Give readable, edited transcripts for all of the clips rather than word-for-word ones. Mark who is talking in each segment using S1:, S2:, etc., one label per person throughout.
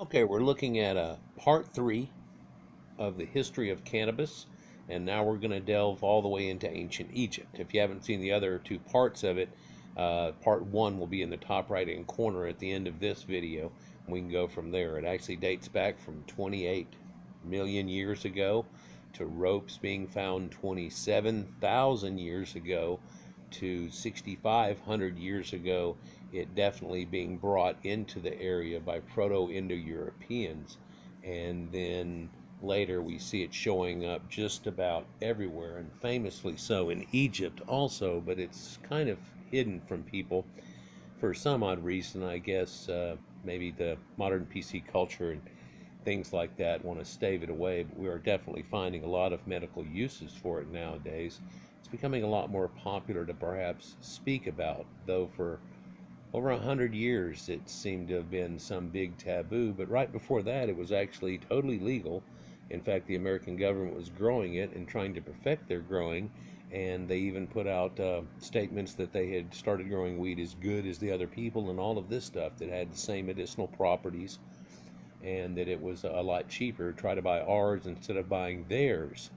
S1: Okay, we're looking at part three of the history of cannabis, and now we're going to delve all the way into ancient Egypt. If you haven't seen the other two parts of it, part one will be in the top right hand corner at the end of this video. We can go from there. It actually dates back from 28 million years ago to ropes being found 27,000 years ago to 6,500 years ago, it definitely being brought into the area by Proto-Indo-Europeans, and then later we see it showing up just about everywhere, and famously so in Egypt also, but it's kind of hidden from people for some odd reason. I guess maybe the modern PC culture and things like that want to stave it away, but we are definitely finding a lot of medical uses for it nowadays. It's becoming a lot more popular to perhaps speak about, though for over 100 years it seemed to have been some big taboo, but right before that it was actually totally legal. In fact, the American government was growing it and trying to perfect their growing, and they even put out statements that they had started growing weed as good as the other people and all of this stuff, that had the same medicinal properties, and that it was a lot cheaper to try to buy ours instead of buying theirs.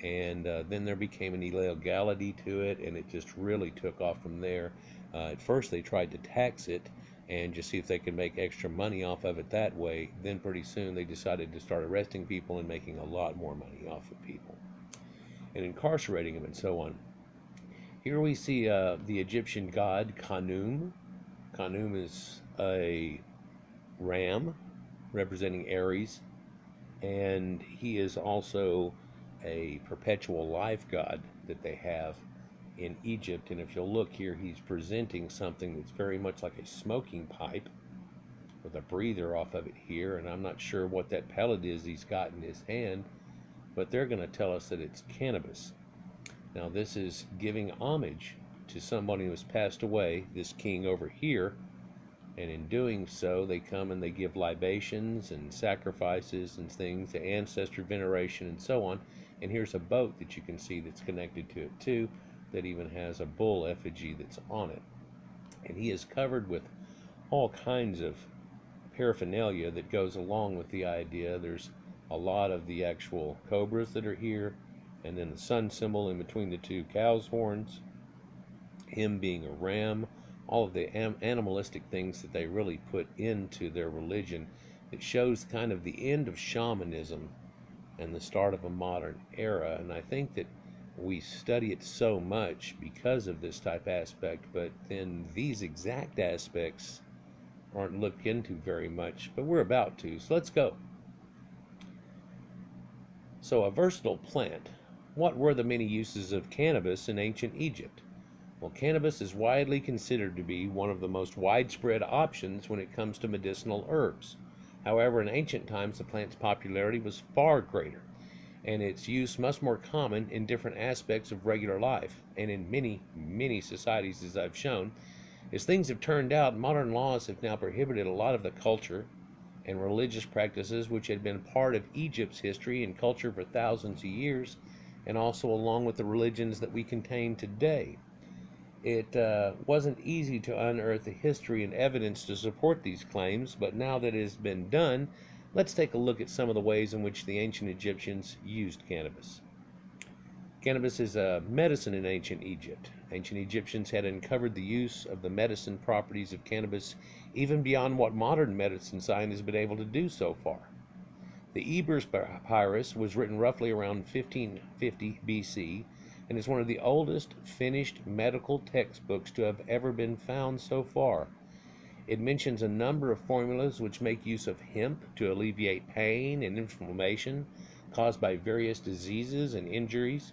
S1: And then there became an illegality to it, and it just really took off from there. At first, they tried to tax it and just see if they could make extra money off of it that way. Then, pretty soon, they decided to start arresting people and making a lot more money off of people and incarcerating them and so on. Here we see the Egyptian god Khnum. Khnum is a ram representing Aries, and he is also a perpetual life god that they have in Egypt. And if you'll look here, he's presenting something that's very much like a smoking pipe with a breather off of it here, and I'm not sure what that pellet is he's got in his hand, but they're going to tell us that it's cannabis. Now this is giving homage to somebody who has passed away, this king over here, and in doing so they come and they give libations and sacrifices and things to ancestor veneration and so on. And here's a boat that you can see that's connected to it too, that even has a bull effigy that's on it. And he is covered with all kinds of paraphernalia that goes along with the idea. There's a lot of the actual cobras that are here, and then the sun symbol in between the two cow's horns, him being a ram, all of the animalistic things that they really put into their religion. It shows kind of the end of shamanism and the start of a modern era. And I think that we study it so much because of this type aspect, but then these exact aspects aren't looked into very much, but we're about to, so let's go. So, a versatile plant. What were the many uses of cannabis in ancient Egypt? Well, cannabis is widely considered to be one of the most widespread options when it comes to medicinal herbs. However, in ancient times, the plant's popularity was far greater, and its use much more common in different aspects of regular life, and in many societies, as I've shown. As things have turned out, modern laws have now prohibited a lot of the culture and religious practices which had been part of Egypt's history and culture for thousands of years, and also along with the religions that we contain today. It wasn't easy to unearth the history and evidence to support these claims, but now that it has been done, let's take a look at some of the ways in which the ancient Egyptians used cannabis. Cannabis is a medicine in ancient Egypt. Ancient Egyptians had uncovered the use of the medicine properties of cannabis even beyond what modern medicine science has been able to do so far. The Ebers Papyrus was written roughly around 1550 BC and is one of the oldest finished medical textbooks to have ever been found so far. It mentions a number of formulas which make use of hemp to alleviate pain and inflammation caused by various diseases and injuries.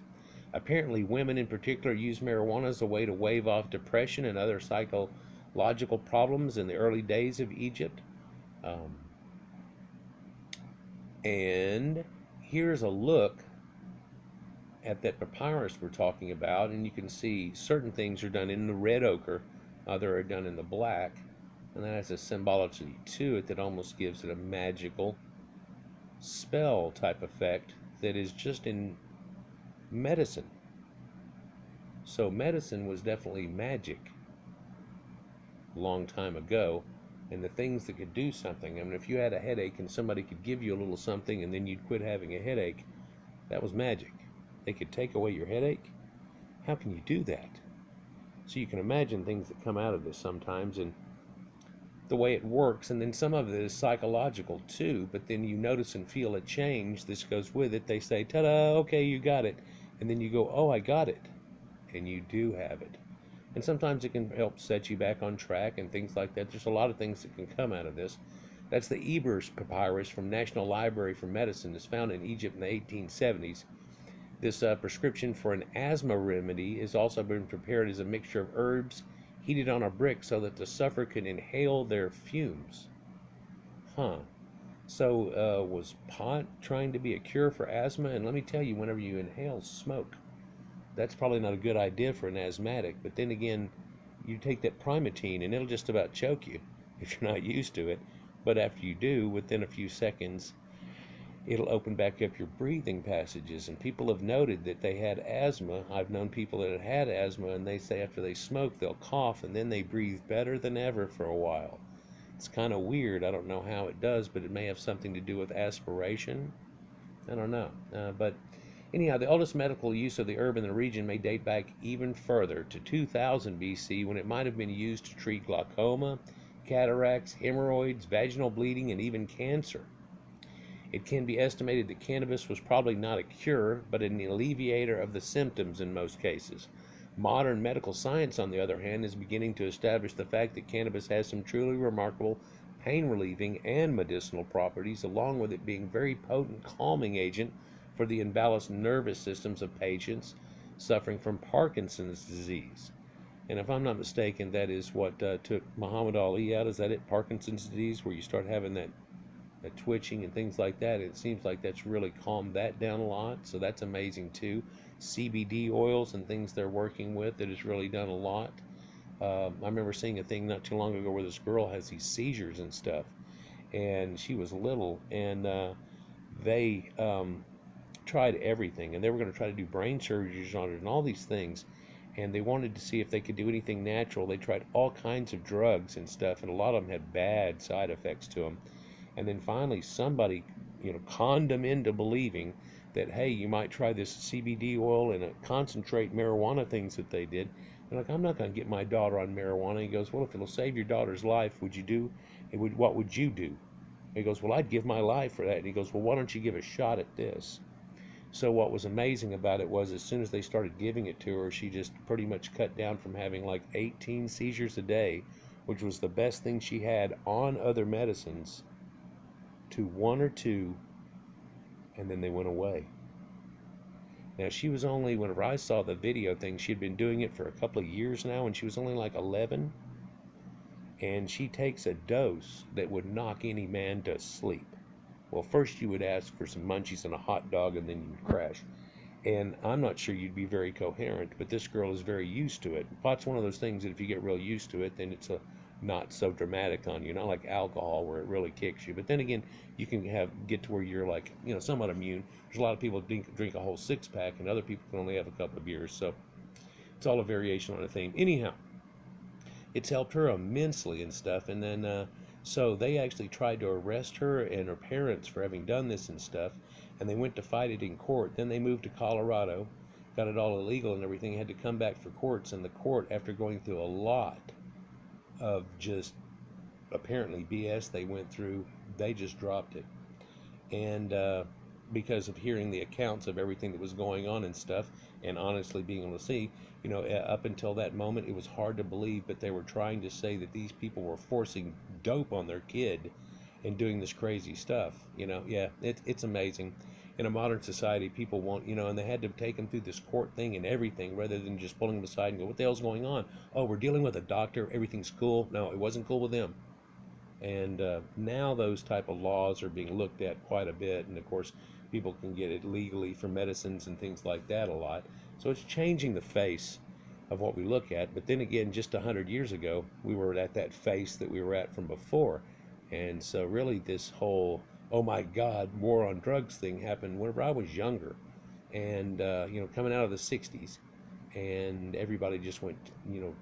S1: Apparently, women in particular use marijuana as a way to wave off depression and other psychological problems in the early days of Egypt. And here's a look at that papyrus we're talking about, and you can see certain things are done in the red ochre, other are done in the black, and that has a symbology to it that almost gives it a magical spell type effect that is just in medicine. So medicine was definitely magic a long time ago, and the things that could do something. I mean, if you had a headache and somebody could give you a little something and then you'd quit having a headache, that was magic. They could take away your headache. How can you do that? So you can imagine things that come out of this sometimes, and the way it works. And then some of it is psychological too, but then you notice and feel a change. This goes with it. They say, ta-da, okay, you got it. And then you go, oh, I got it. And you do have it. And sometimes it can help set you back on track and things like that. There's a lot of things that can come out of this. That's the Ebers papyrus from National Library for Medicine. It's found in Egypt in the 1870s. This prescription for an asthma remedy has also been prepared as a mixture of herbs heated on a brick so that the sufferer can inhale their fumes. So was pot trying to be a cure for asthma? And let me tell you, whenever you inhale smoke, that's probably not a good idea for an asthmatic. But then again, you take that Primatine and it'll just about choke you if you're not used to it. But after you do, within a few seconds, it'll open back up your breathing passages. And people have noted that they had asthma. I've known people that have had asthma, and they say after they smoke, they'll cough, and then they breathe better than ever for a while. It's kind of weird. I don't know how it does, but it may have something to do with aspiration. I don't know. But anyhow, the oldest medical use of the herb in the region may date back even further to 2000 BC, when it might have been used to treat glaucoma, cataracts, hemorrhoids, vaginal bleeding, and even cancer. It can be estimated that cannabis was probably not a cure, but an alleviator of the symptoms in most cases. Modern medical science, on the other hand, is beginning to establish the fact that cannabis has some truly remarkable pain-relieving and medicinal properties, along with it being a very potent calming agent for the imbalanced nervous systems of patients suffering from Parkinson's disease. And if I'm not mistaken, that is what took Muhammad Ali out. Is that it? Parkinson's disease, where you start having that twitching and things like that. It seems like that's really calmed that down a lot, so that's amazing too. CBD oils and things they're working with, that has really done a lot. I remember seeing a thing not too long ago where this girl has these seizures and stuff, and she was little, and they tried everything, and they were going to try to do brain surgeries on it and all these things, and they wanted to see if they could do anything natural. They tried all kinds of drugs and stuff, and a lot of them had bad side effects to them. And then finally somebody, conned them into believing that, hey, you might try this CBD oil and concentrate marijuana things that they did. They're like, I'm not going to get my daughter on marijuana. He goes, well, if it'll save your daughter's life, what would you do? He goes, well, I'd give my life for that. And he goes, well, why don't you give a shot at this? So what was amazing about it was, as soon as they started giving it to her, she just pretty much cut down from having like 18 seizures a day, which was the best thing she had on other medicines, to 1 or 2, and then they went away. Now, she was only, whenever I saw the video thing, she'd been doing it for a couple of years now, and she was only like 11, and she takes a dose that would knock any man to sleep. Well, first you would ask for some munchies and a hot dog, and then you would crash. And I'm not sure you'd be very coherent, but this girl is very used to it. Pot's one of those things that if you get real used to it, then it's not so dramatic on you, not like alcohol where it really kicks you. But then again, you can get to where you're like, somewhat immune. There's a lot of people drink a whole 6-pack, and other people can only have a couple of beers. So it's all a variation on a theme. Anyhow, it's helped her immensely and stuff. And then so they actually tried to arrest her and her parents for having done this and stuff, and they went to fight it in court. Then they moved to Colorado, got it all illegal and everything, had to come back for courts, and the court, after going through a lot of just apparently BS they went through, they just dropped it. And because of hearing the accounts of everything that was going on and stuff, and honestly being able to see, up until that moment, it was hard to believe, but they were trying to say that these people were forcing dope on their kid and doing this crazy stuff. It's amazing. In a modern society, people won't, and they had to take them through this court thing and everything, rather than just pulling them aside and go, what the hell's going on? Oh, we're dealing with a doctor, everything's cool. No, it wasn't cool with them. And now those type of laws are being looked at quite a bit, and of course people can get it legally for medicines and things like that a lot. So it's changing the face of what we look at. But then again, just 100 years ago, we were at that face that we were at from before. And so really this whole, oh my God, war on drugs thing happened whenever I was younger, and coming out of the 60s, and everybody just went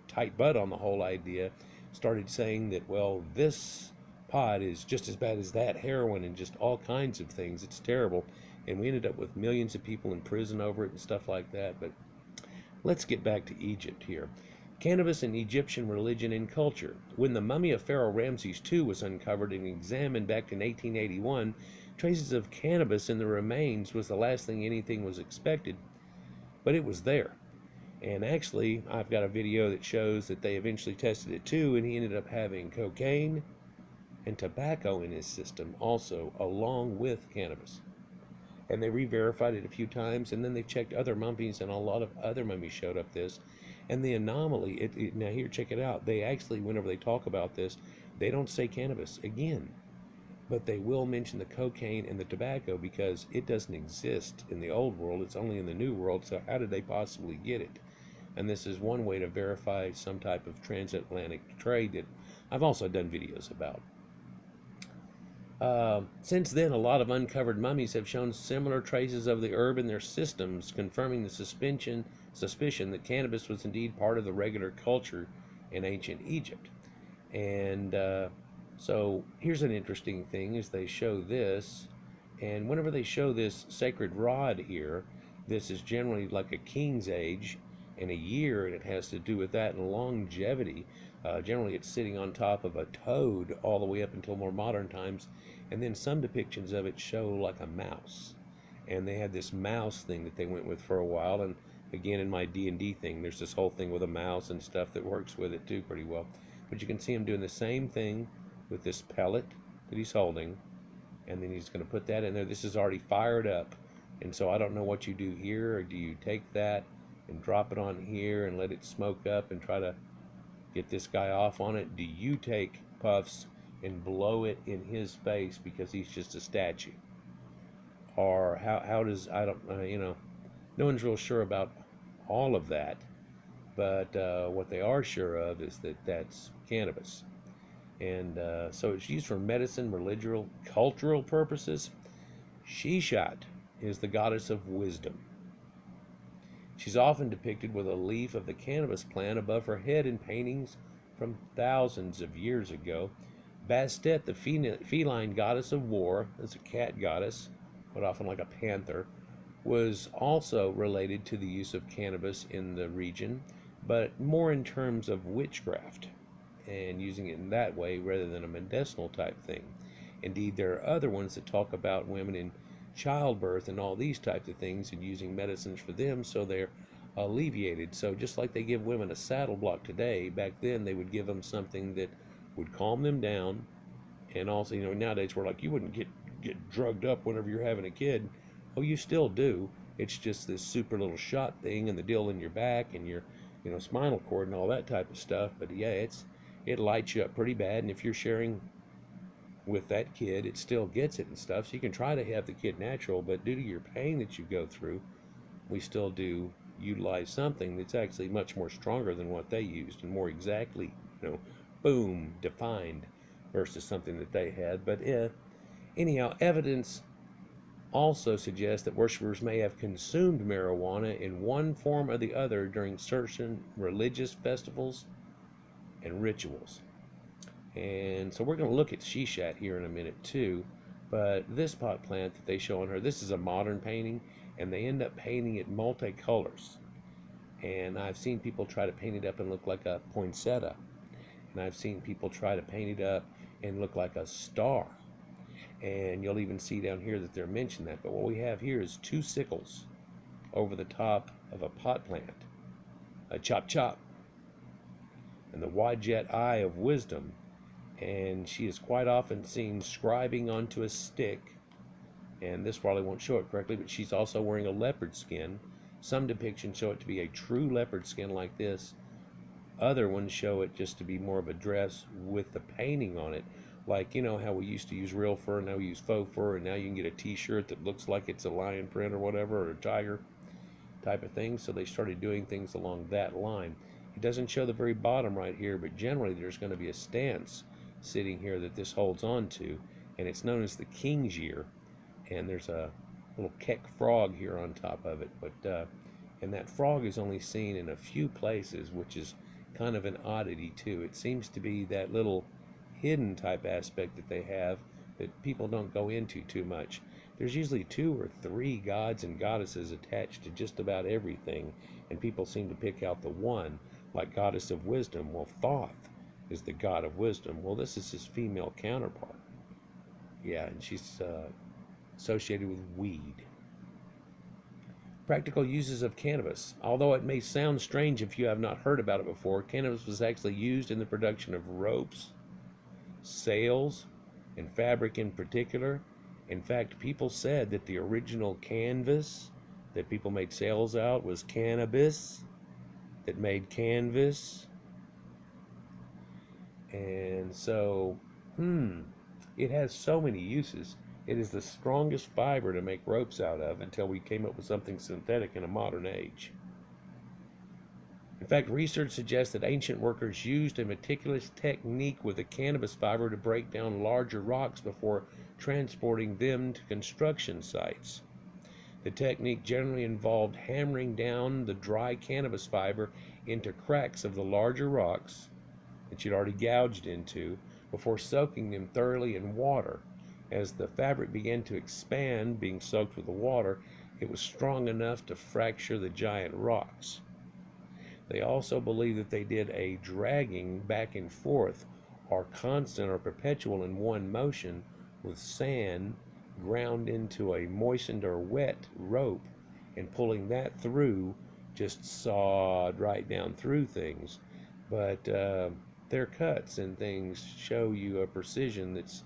S1: tight butt on the whole idea. started saying that, well, this pot is just as bad as that heroin and just all kinds of things. It's terrible. And we ended up with millions of people in prison over it and stuff like that. But let's get back to Egypt here. Cannabis in Egyptian religion and culture. When the mummy of Pharaoh Ramses II was uncovered and examined back in 1881, traces of cannabis in the remains was the last thing anything was expected, but it was there. And actually, I've got a video that shows that they eventually tested it too, and he ended up having cocaine and tobacco in his system also, along with cannabis. And they re-verified it a few times, and then they checked other mummies, and a lot of other mummies showed up this. And the anomaly, now here, check it out. They actually, whenever they talk about this, they don't say cannabis again, but they will mention the cocaine and the tobacco because it doesn't exist in the old world. It's only in the new world, so how did they possibly get it? And this is one way to verify some type of transatlantic trade that I've also done videos about. Since then, a lot of uncovered mummies have shown similar traces of the herb in their systems, confirming the suspicion that cannabis was indeed part of the regular culture in ancient Egypt. And so here's an interesting thing is they show this, and whenever they show this sacred rod here, this is generally like a king's age and a year, and it has to do with that and longevity. Generally it's sitting on top of a toad all the way up until more modern times, and then some depictions of it show like a mouse, and they had this mouse thing that they went with for a while. And again, in my D&D thing, there's this whole thing with a mouse and stuff that works with it too pretty well. But you can see him doing the same thing with this pellet that he's holding, and then he's going to put that in there. This is already fired up, and so I don't know what you do here. Or do you take that and drop it on here and let it smoke up and try to get this guy off on it? Do you take puffs and blow it in his face because he's just a statue? Or how does, I don't no one's real sure about all of that. But what they are sure of is that that's cannabis. And so it's used for medicine, religious, cultural purposes. Seshat is the goddess of wisdom. She's often depicted with a leaf of the cannabis plant above her head in paintings from thousands of years ago. Bastet, the feline goddess of war, is a cat goddess, but often like a panther, was also related to the use of cannabis in the region, but more in terms of witchcraft and using it in that way rather than a medicinal type thing. Indeed, there are other ones that talk about women in childbirth and all these types of things and using medicines for them so they're alleviated. So just like they give women a saddle block today, back then they would give them something that would calm them down. And also, nowadays we're like, you wouldn't get drugged up whenever you're having a kid. Oh, you still do. It's just this super little shot thing and the deal in your back and your spinal cord and all that type of stuff. But yeah, it lights you up pretty bad, and if you're sharing with that kid, it still gets it and stuff. So you can try to have the kid natural, but due to your pain that you go through, we still do utilize something that's actually much more stronger than what they used and more exactly, boom, defined versus something that they had. But anyhow, evidence also suggests that worshippers may have consumed marijuana in one form or the other during certain religious festivals and rituals. And so we're going to look at Seshat here in a minute too. But this pot plant that they show on her, this is a modern painting, and they end up painting it multicolors. And I've seen people try to paint it up and look like a poinsettia. And I've seen people try to paint it up and look like a star. And you'll even see down here that they're mentioning that. But what we have here is two sickles over the top of a pot plant. A chop chop. And the Wadjet eye of wisdom. And she is quite often seen scribing onto a stick. And this probably won't show it correctly, but she's also wearing a leopard skin. Some depictions show it to be a true leopard skin like this. Other ones show it just to be more of a dress with the painting on it. Like, how we used to use real fur, now we use faux fur, and now you can get a t-shirt that looks like it's a lion print or whatever, or a tiger type of thing. So they started doing things along that line. It doesn't show the very bottom right here, but generally there's going to be a stance sitting here that this holds on to, and it's known as the king's year. And there's a little keck frog here on top of it, but and that frog is only seen in a few places, which is kind of an oddity too. It seems to be that little hidden type aspect that they have that people don't go into too much. There's usually 2 or 3 gods and goddesses attached to just about everything, and people seem to pick out the one, like Goddess of Wisdom. Well, Thoth is the god of wisdom. Well, this is his female counterpart. Yeah, and she's associated with weed. Practical uses of cannabis. Although it may sound strange if you have not heard about it before, cannabis was actually used in the production of ropes, sails, and fabric in particular. In fact, people said that the original canvas that people made sails out was cannabis that made canvas. And so, it has so many uses. It is the strongest fiber to make ropes out of until we came up with something synthetic in a modern age. In fact, research suggests that ancient workers used a meticulous technique with the cannabis fiber to break down larger rocks before transporting them to construction sites. The technique generally involved hammering down the dry cannabis fiber into cracks of the larger rocks that you'd already gouged into before soaking them thoroughly in water. As the fabric began to expand, being soaked with the water, it was strong enough to fracture the giant rocks. They also believe that they did a dragging back and forth, or constant or perpetual in one motion, with sand ground into a moistened or wet rope, and pulling that through just sawed right down through things. But their cuts and things show you a precision that's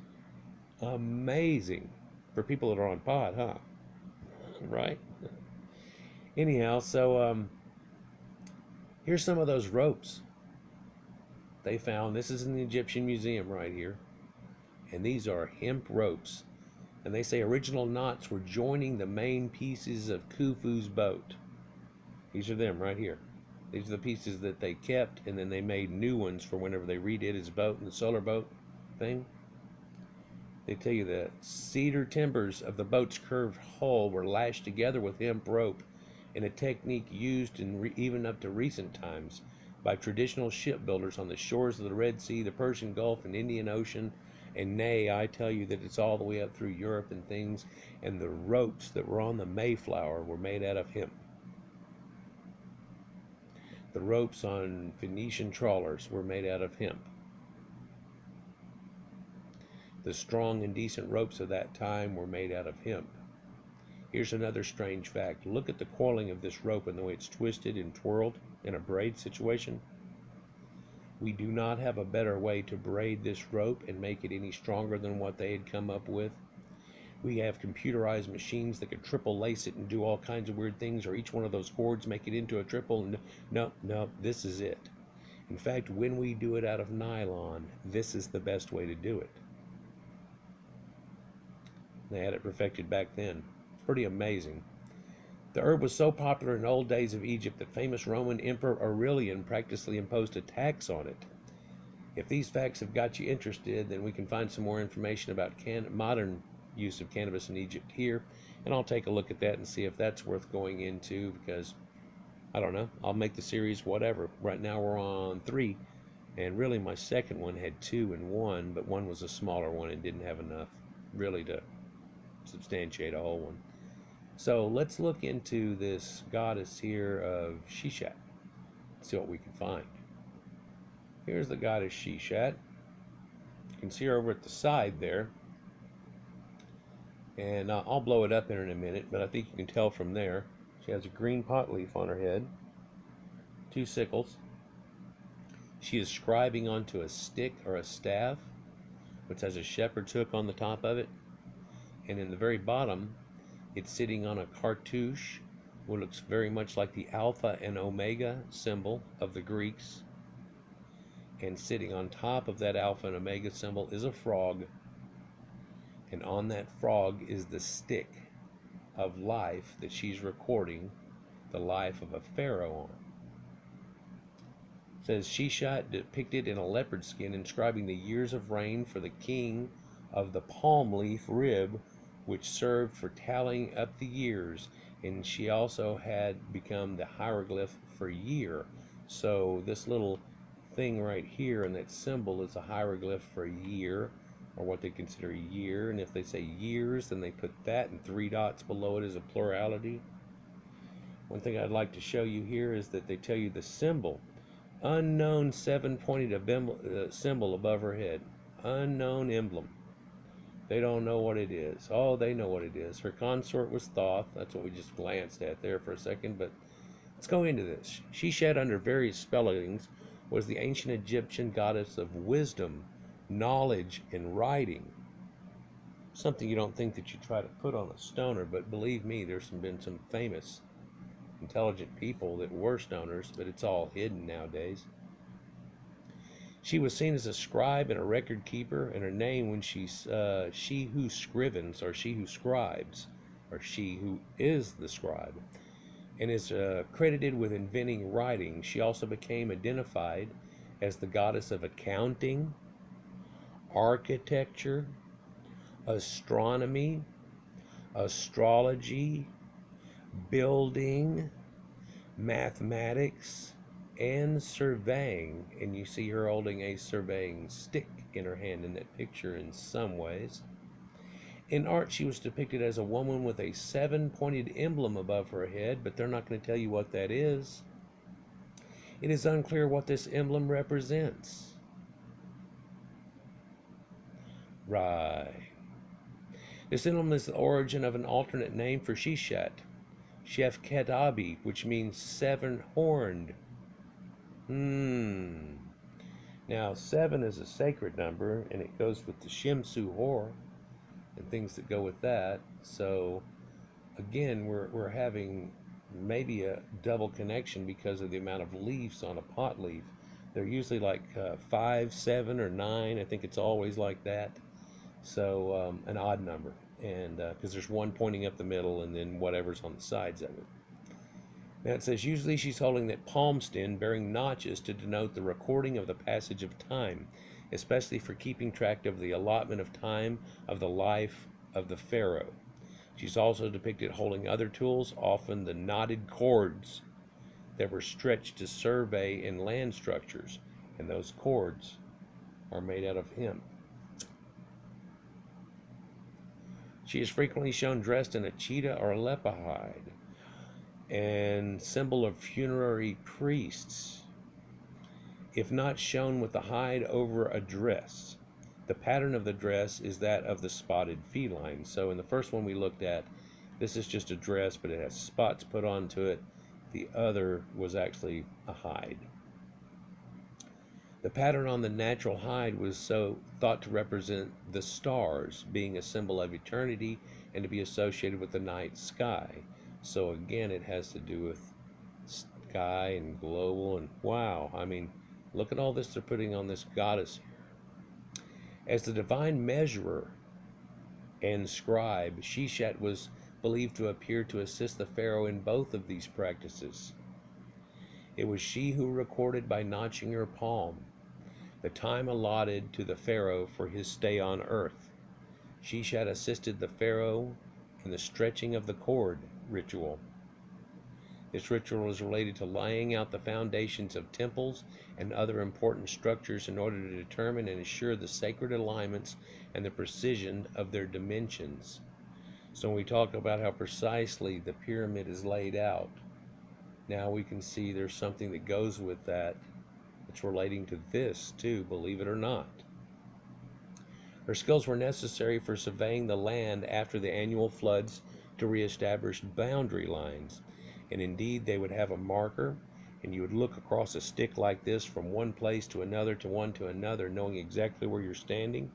S1: amazing for people that are on pot, huh? Right? Anyhow, so here's some of those ropes they found. This is in the Egyptian Museum right here. And these are hemp ropes. And they say original knots were joining the main pieces of Khufu's boat. These are them right here. These are the pieces that they kept, and then they made new ones for whenever they redid his boat and the solar boat thing. They tell you the cedar timbers of the boat's curved hull were lashed together with hemp rope, in a technique used in even up to recent times by traditional shipbuilders on the shores of the Red Sea, the Persian Gulf, and Indian Ocean. And nay, I tell you that it's all the way up through Europe and things. And the ropes that were on the Mayflower were made out of hemp. The ropes on Phoenician trawlers were made out of hemp. The strong and decent ropes of that time were made out of hemp. Here's another strange fact. Look at the coiling of this rope and the way it's twisted and twirled in a braid situation. We do not have a better way to braid this rope and make it any stronger than what they had come up with. We have computerized machines that could triple lace it and do all kinds of weird things, or each one of those cords make it into a triple. No, this is it. In fact, when we do it out of nylon, this is the best way to do it. They had it perfected back then. It's pretty amazing. The herb was so popular in old days of Egypt that famous Roman Emperor Aurelian practically imposed a tax on it. If these facts have got you interested, then we can find some more information about modern use of cannabis in Egypt here, and I'll take a look at that and see if that's worth going into, because I don't know, I'll make the series whatever. Right now we're on 3, and really my second one had 2 and 1, but one was a smaller one and didn't have enough really to substantiate a whole one. So let's look into this goddess here of Seshat, see what we can find. Here's the goddess Seshat. You can see her over at the side there. And I'll blow it up in a minute, but I think you can tell from there. She has a green pot leaf on her head, 2 sickles. She is scribing onto a stick or a staff, which has a shepherd's hook on the top of it. And in the very bottom, it's sitting on a cartouche, which looks very much like the Alpha and Omega symbol of the Greeks. And sitting on top of that Alpha and Omega symbol is a frog. And on that frog is the stick of life that she's recording the life of a pharaoh on. It says Seshat depicted in a leopard skin, inscribing the years of reign for the king of the palm leaf rib, which served for tallying up the years. And she also had become the hieroglyph for year. So this little thing right here, and that symbol is a hieroglyph for year, or what they consider a year. And if they say years, then they put that and 3 dots below it as a plurality. One thing I'd like to show you here is that they tell you the symbol, unknown 7-pointed symbol above her head, unknown emblem. They don't know what it is. Oh, they know what it is. Her consort was Thoth. That's what we just glanced at there for a second, but let's go into this. Seshat, under various spellings, was the ancient Egyptian goddess of wisdom, knowledge, and writing. Something you don't think that you try to put on a stoner, but believe me, there's been some famous, intelligent people that were stoners, but it's all hidden nowadays. She was seen as a scribe and a record keeper, and her name, when she's she who scrivens, or she who scribes, or she who is the scribe, and is credited with inventing writing. She also became identified as the goddess of accounting, architecture, astronomy, astrology, building, mathematics, and surveying. And you see her holding a surveying stick in her hand in that picture in some ways. In art, she was depicted as a woman with a 7-pointed emblem above her head, but they're not going to tell you what that is. It is unclear what this emblem represents. Right. This emblem is the origin of an alternate name for Seshat, Chef Ketabi, which means 7-horned. Now, 7 is a sacred number, and it goes with the Shimsu Hor and things that go with that. So, again, we're having maybe a double connection because of the amount of leaves on a pot leaf. They're usually like 5, 7, or 9. I think it's always like that. So, an odd number, and because there's one pointing up the middle and then whatever's on the sides of it. Now it says, usually she's holding that palm stem bearing notches to denote the recording of the passage of time, especially for keeping track of the allotment of time of the life of the pharaoh. She's also depicted holding other tools, often the knotted cords that were stretched to survey in land structures, and those cords are made out of hemp. She is frequently shown dressed in a cheetah or leopard hide, and symbol of funerary priests, if not shown with the hide over a dress. The pattern of the dress is that of the spotted feline. So in the first one we looked at, this is just a dress, but it has spots put onto it. The other was actually a hide. The pattern on the natural hide was so thought to represent the stars, being a symbol of eternity and to be associated with the night sky. So again, it has to do with sky and global, and wow, I mean, look at all this they're putting on this goddess here. As the divine measurer and scribe, Seshat was believed to appear to assist the pharaoh in both of these practices. It was she who recorded by notching her palm the time allotted to the pharaoh for his stay on earth. Seshat assisted the pharaoh in the stretching of the cord ritual. This ritual is related to laying out the foundations of temples and other important structures in order to determine and ensure the sacred alignments and the precision of their dimensions. So when we talk about how precisely the pyramid is laid out, now we can see there's something that goes with that. It's relating to this too, believe it or not. Her skills were necessary for surveying the land after the annual floods to reestablish boundary lines. And indeed, they would have a marker, and you would look across a stick like this from one place to another, to another, knowing exactly where you're standing,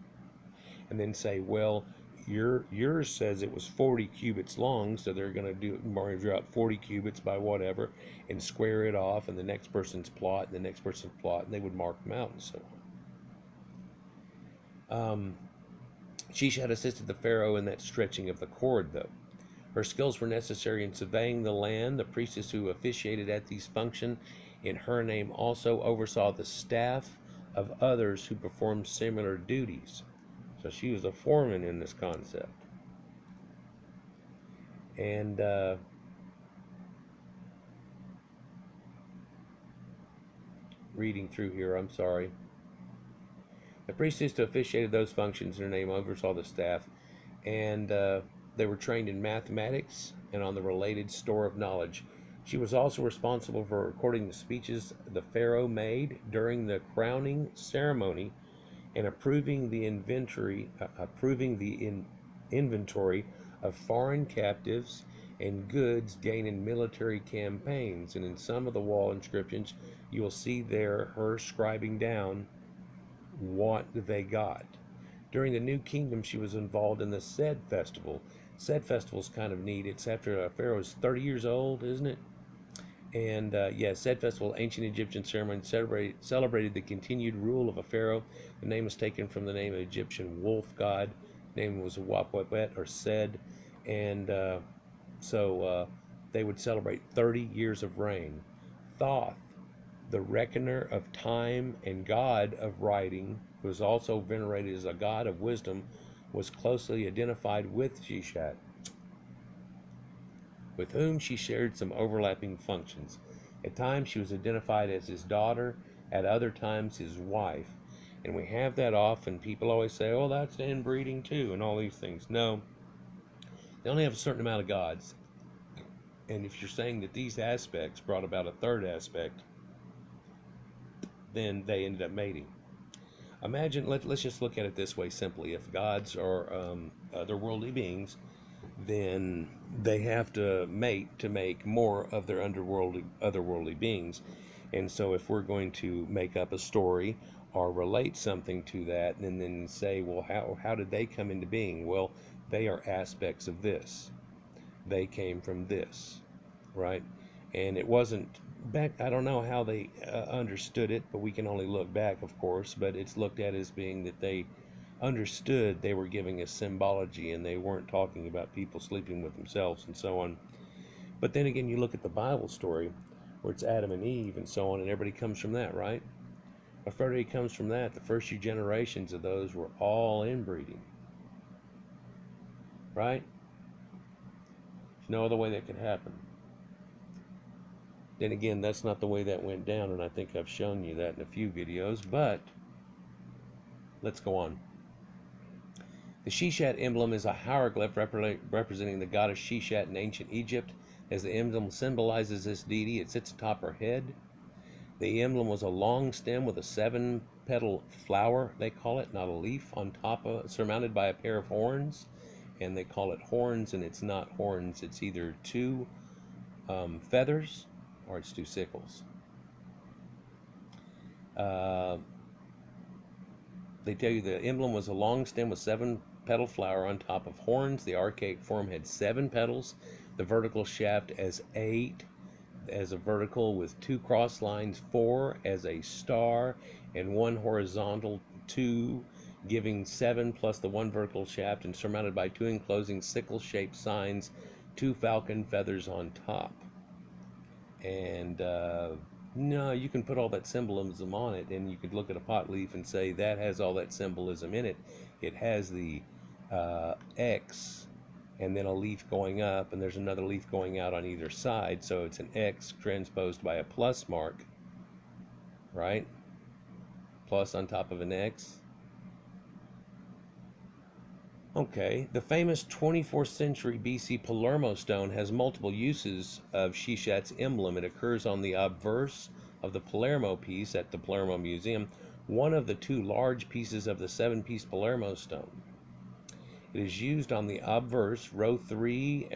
S1: and then say, well, yours says it was 40 cubits long, so they're going to measure out 40 cubits by whatever and square it off, and the next person's plot, and the next person's plot, and they would mark them out and so on. Seshat assisted the pharaoh in that stretching of the cord, though. Her skills were necessary in surveying the land. The priestess who officiated at these functions in her name also oversaw the staff of others who performed similar duties. So she was a foreman in this concept. And reading through here. I'm sorry. The priestess who officiated those functions in her name oversaw the staff, and they were trained in mathematics and on the related store of knowledge. She was also responsible for recording the speeches the pharaoh made during the crowning ceremony and inventory of foreign captives and goods gained in military campaigns. And in some of the wall inscriptions, you will see there her scribing down what they got. During the New Kingdom, she was involved in the Sed Festival. Sed Festival's kind of neat. It's after a pharaoh's 30 years old, isn't it? And Sed Festival, ancient Egyptian ceremony, celebrated the continued rule of a pharaoh. The name was taken from the name of Egyptian wolf god. The name was Wapwapet or Sed. And they would celebrate 30 years of reign. Thoth, the reckoner of time and god of writing, who was also venerated as a god of wisdom, was closely identified with Seshat, with whom she shared some overlapping functions. At times she was identified as his daughter, at other times his wife. And we have that often. People always say, oh, that's inbreeding too, and all these things. No, they only have a certain amount of gods. And if you're saying that these aspects brought about a third aspect, then they ended up mating. Imagine, let's just look at it this way simply. If gods are otherworldly beings, then they have to mate to make more of their otherworldly beings. And so if we're going to make up a story or relate something to that, and then say, well, how did they come into being? Well, they are aspects of this. They came from this, right? And it wasn't back, I don't know how they understood it, but we can only look back, of course. But it's looked at as being that they understood they were giving a symbology, and they weren't talking about people sleeping with themselves and so on. But then again, you look at the Bible story where it's Adam and Eve and so on, and everybody comes from that, right? If everybody comes from that, the first few generations of those were all inbreeding, right? There's no other way that could happen. Then again, that's not the way that went down, and I think I've shown you that in a few videos, but let's go on. The Seshat emblem is a hieroglyph representing the goddess Seshat in ancient Egypt. As the emblem symbolizes this deity, it sits atop her head. The emblem was a long stem with a 7-petal flower, they call it, not a leaf, on top of, surmounted by a pair of horns. And they call it horns, and it's not horns. It's either 2 feathers or it's 2 sickles. They tell you the emblem was a long stem with 7-petal flower on top of horns. The archaic form had 7 petals. The vertical shaft as 8 as a vertical with 2 cross lines, 4 as a star, and 1 horizontal 2, giving 7 plus the 1 vertical shaft, and surmounted by 2 enclosing sickle-shaped signs, 2 falcon feathers on top. And no, you can put all that symbolism on it, and you could look at a pot leaf and say that has all that symbolism in it. It has the X and then a leaf going up, and there's another leaf going out on either side, so it's an X transposed by a plus mark, right? Plus on top of an X. Okay, the famous 24th century BC Palermo stone has multiple uses of Seshat's emblem. It occurs on the obverse of the Palermo piece at the Palermo Museum, one of the 2 large pieces of the 7-piece Palermo stone. It is used on the obverse, row 3,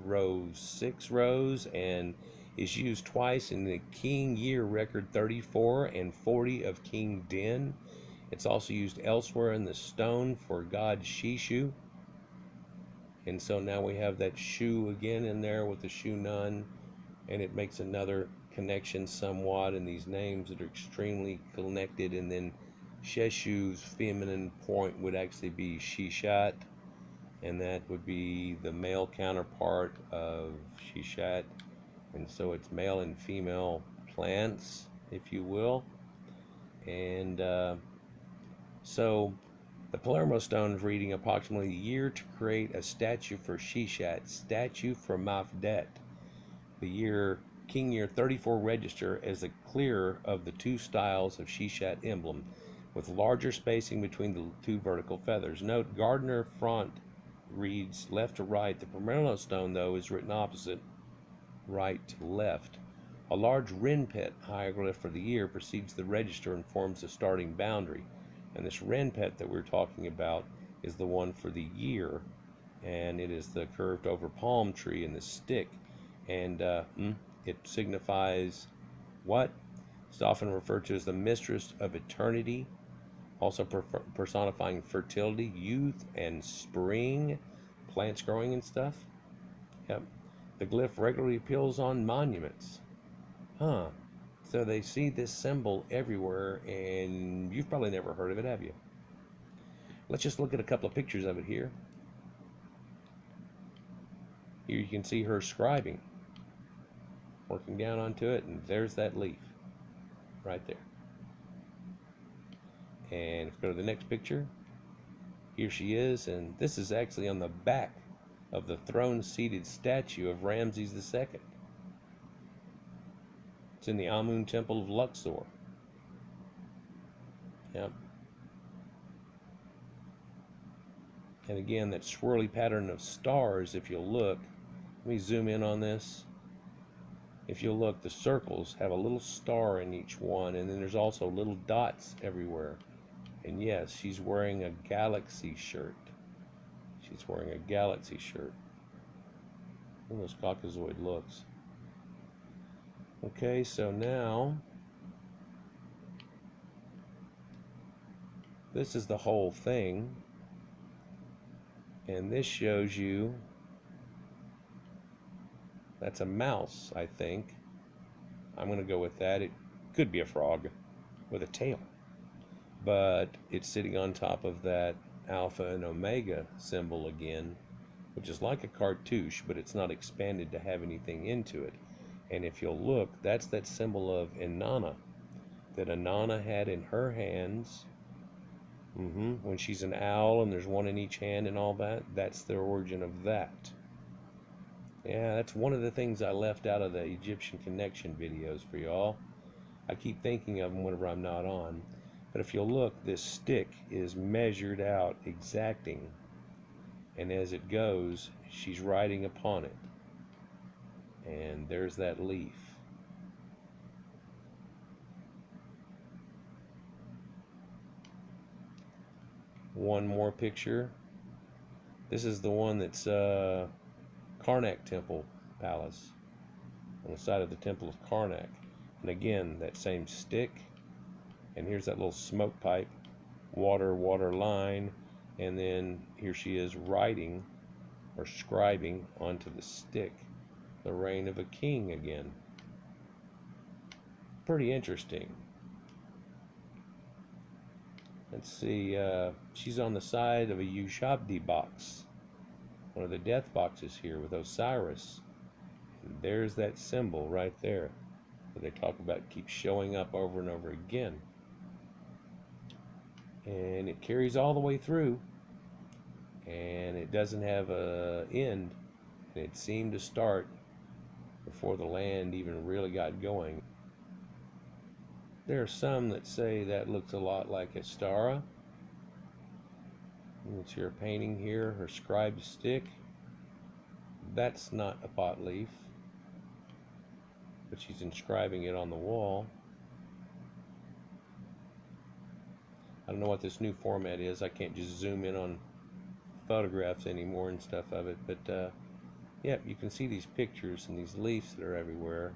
S1: row 6 rows, and is used twice in the King Year record 34 and 40 of King Din. It's also used elsewhere in the stone for god Shishu. And so now we have that Shu again in there with the Shu Nun, and it makes another connection somewhat in these names that are extremely connected. And then Sheshu's feminine point would actually be Seshat, and that would be the male counterpart of Seshat. And so it's male and female plants, if you will. And so the Palermo stone is reading approximately a year to create a statue for Seshat, statue for Mafdet. The year King Year 34 register as the clearer of the two styles of Seshat emblem, with larger spacing between the two vertical feathers. Note, Gardner font reads left to right. The Pomelo stone, though, is written opposite, right to left. A large wren pet hieroglyph for the year precedes the register and forms the starting boundary. And this wren pet that we're talking about is the one for the year, and it is the curved over palm tree and the stick. And it signifies what? It's often referred to as the mistress of eternity, also personifying fertility, youth, and spring, plants growing and stuff. Yep. The glyph regularly appears on monuments. Huh. So they see this symbol everywhere, and you've probably never heard of it, have you? Let's just look at a couple of pictures of it here. Here you can see her scribing, working down onto it, and there's that leaf right there. And if we go to the next picture, here she is, and this is actually on the back of the throne-seated statue of Ramses II. It's in the Amun Temple of Luxor. Yep. And again, that swirly pattern of stars, if you'll look, let me zoom in on this. If you'll look, the circles have a little star in each one, and then there's also little dots everywhere. And yes, she's wearing a galaxy shirt. She's wearing a galaxy shirt. One of those Caucasoid looks. Okay, so now this is the whole thing, and this shows you that's a mouse, I think. I'm going to go with that. It could be a frog with a tail, but it's sitting on top of that Alpha and Omega symbol again, which is like a cartouche, but it's not expanded to have anything into it. And if you'll look, that's that symbol of Inanna that Inanna had in her hands when she's an owl and there's one in each hand and all that. That's the origin of that. Yeah, that's one of the things I left out of the Egyptian Connection videos for y'all. I keep thinking of them whenever I'm not on. But if you'll look, this stick is measured out exacting. And as it goes, she's riding upon it. And there's that leaf. One more picture. This is the one that's Karnak Temple Palace, on the side of the Temple of Karnak. And again, that same stick. And here's that little smoke pipe, water line. And then here she is writing or scribing onto the stick the reign of a king again. Pretty interesting. Let's see, she's on the side of a Ushabti box, one of the death boxes here with Osiris. And there's that symbol right there that they talk about keeps showing up over and over again. And it carries all the way through, and it doesn't have an end, and it seemed to start before the land even really got going. There are some that say that looks a lot like Astara. It's her painting here, her scribed stick. That's not a pot leaf, but she's inscribing it on the wall. I don't know what this new format is. I can't just zoom in on photographs anymore and stuff of it, but yeah, you can see these pictures and these leaves that are everywhere.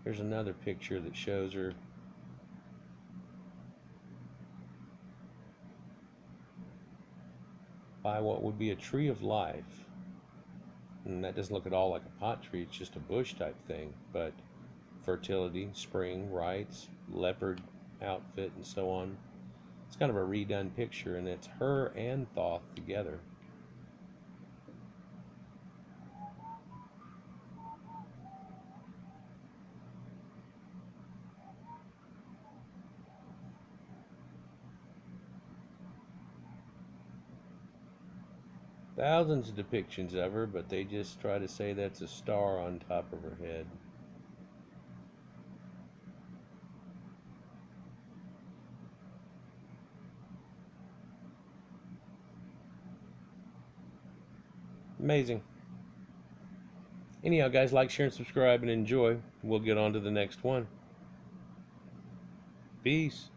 S1: Here's another picture that shows her by what would be a tree of life. And that doesn't look at all like a pot tree, it's just a bush type thing. But fertility, spring, rites, leopard outfit, and so on. It's kind of a redone picture, and it's her and Thoth together. Thousands of depictions of her, but they just try to say that's a star on top of her head. Amazing. Anyhow, guys, like, share, and subscribe, and enjoy. We'll get on to the next one. Peace.